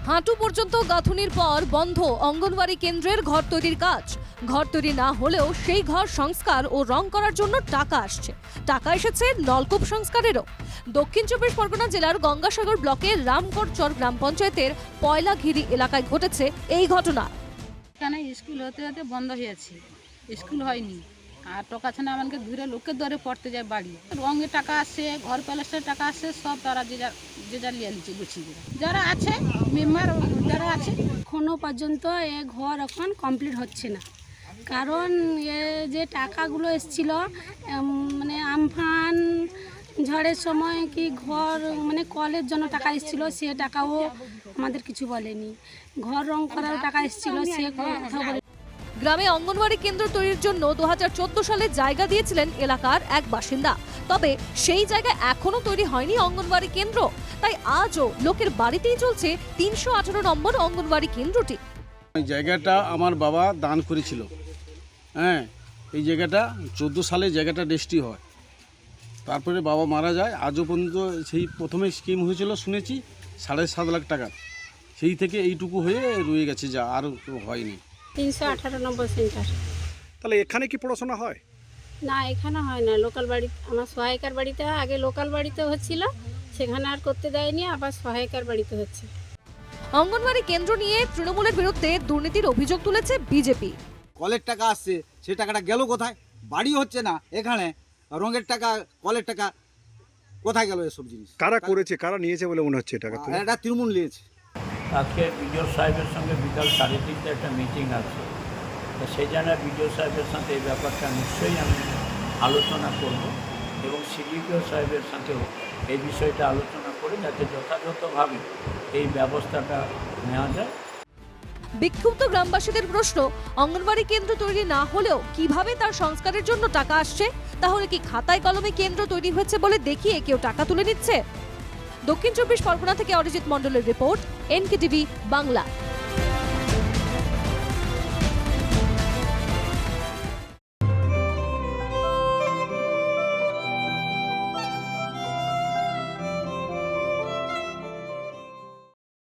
হাঁটু পর্যন্ত গাঁথুনির পর বন্ধ অঙ্গনওয়াড়ি কেন্দ্রের ঘর তৈরির কাজ। ঘর তৈরি না হলেও সেই ঘর সংস্কার ও রং করার জন্য টাকা আসছে। টাকা এসেছে নলকূপ সংস্কারেরও। দক্ষিণ চব্বিশ পরগনা জেলার গঙ্গাসাগর ব্লকের রামগড়চর গ্রাম পঞ্চায়েতের পয়লাঘিরি এলাকায় ঘটেছে এই ঘটনা। এখানে স্কুল হতে হতে বন্ধ হয়েছে, স্কুল হয়নি। আর টাকা ছাড়া আমাকে দূরে লোকের দরে পড়তে যায় বাড়ি। রঙের টাকা আসছে, ঘর প্যালেসের টাকা আসছে, সব তারা যে যা লিয়ে নিচ্ছে গুছিয়ে। যারা আছে মেম্বার যারা আছে এখনো পর্যন্ত এ ঘর এখন কমপ্লিট হচ্ছে না, কারণ এ যে টাকাগুলো এসেছিল মানে আমফান ঝড়ের সময় কি ঘর মানে কলের জন্য টাকা এসেছিল, সে টাকাও আমাদের কিছু বলেনি। ঘর রং করার টাকা এসেছিল, সে কথা বলে। গ্রামে অঙ্গনওয়াড়ি কেন্দ্র তৈরির জন্য 2014 সালে জায়গা দিয়েছিলেন এলাকার এক বাসিন্দা। তবে সেই জায়গায় এখনো তৈরি হয়নি অঙ্গনওয়াড়ি কেন্দ্র। তাই আজও লোকের বাড়িতেই চলছে 318 নম্বর অঙ্গনওয়াড়ি কেন্দ্রটি। এই জায়গাটা আমার বাবা দান করেছিল। হ্যাঁ, এই জায়গাটা 14 সালে জায়গাটা রেজিস্ট্রি হয়। তারপরে বাবা মারা যায়। আজও পর্যন্ত সেই প্রথমে স্কিম হয়েছিল শুনেছি 7.5 লাখ টাকার, সেই থেকে এইটুকু হয়ে রয়ে গেছে, যা আর হয়নি। 318 নম্বর সেন্টার। তাহলে এখানে কি পড়াশোনা হয়? না, এখানে হয় না। লোকাল বাড়ি, আমার সহায়িকার বাড়িতে আগে লোকাল বাড়িতে হচ্ছিল, সেখানে আর করতে দেয়নি, আবার সহায়িকার বাড়িতে হচ্ছে। অঙ্গনওয়াড়ি কেন্দ্র নিয়ে তৃণমূলের বিরুদ্ধে দুর্নীতির অভিযোগ তুলেছে বিজেপি। কলের টাকা আসছে, সেই টাকাটা গেল কোথায়? বাড়ি হচ্ছে না এখানে, রঙের টাকা, কলের টাকা কোথায় গেল? এসব জিনিস কারা করেছে, কারা নিয়েছে বলে মনে হচ্ছে টাকা? এটা তৃণমূল নিয়েছে। আজকে বিডিও সাহেবের সঙ্গে বিকাল 3:30টায় একটা মিটিং আছে, তো সেই জন্য বিডিও সাহেবের সাথে এই ব্যাপারটা নিশ্চয়ই আমি আলোচনা করব এবং সিডিপিও সাহেবের সাথেও এই বিষয়টা আলোচনা করে যাতে যথাযথভাবে এই ব্যবস্থাটা নেওয়া যায়। বিক্ষুব্ধ গ্রামবাসীদের প্রশ্ন, অঙ্গনওয়াড়ি কেন্দ্র তৈরি না হলেও কিভাবে তার সংস্কারের জন্য টাকা আসছে? তাহলে কি খাতায় কলমে কেন্দ্র তৈরি হয়েছে বলে দেখিয়ে কেউ টাকা তুলে নিচ্ছে? দক্ষিণ চব্বিশ পরগনা থেকে অরিজিৎ মণ্ডলের রিপোর্ট, NKTV বাংলা।